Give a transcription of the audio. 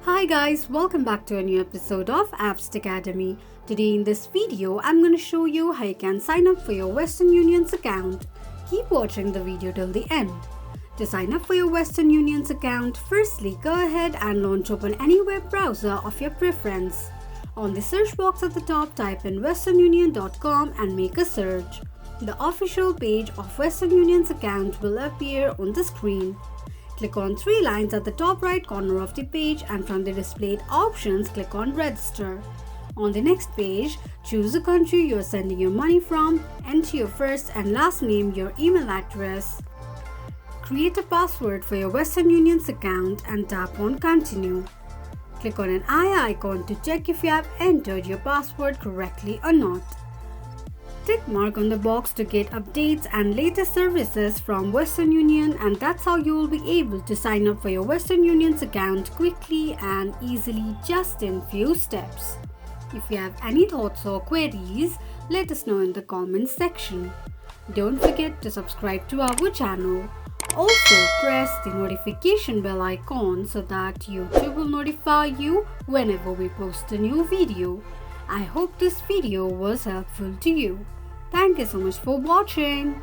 Hi guys, welcome back to a new episode of Appst Academy. Today in this video, I'm going to show you how you can sign up for your Western Union's account. Keep watching the video till the end. To sign up for your Western Union's account, firstly go ahead and launch open any web browser of your preference. On the search box at the top, type in westernunion.com and make a search. The official page of Western Union's account will appear on the screen. Click on three lines at the top right corner of the page and from the displayed options, click on Register. On the next page, choose the country you are sending your money from, enter your first and last name, your email address. Create a password for your Western Union's account and tap on Continue. Click on an eye icon to check if you have entered your password correctly or not. Tick mark on the box to get updates and latest services from Western Union, and that's how you will be able to sign up for your Western Union's account quickly and easily just in few steps. If you have any thoughts or queries, let us know in the comments section. Don't forget to subscribe to our channel. Also press the notification bell icon so that YouTube will notify you whenever we post a new video. I hope this video was helpful to you. Thank you so much for watching.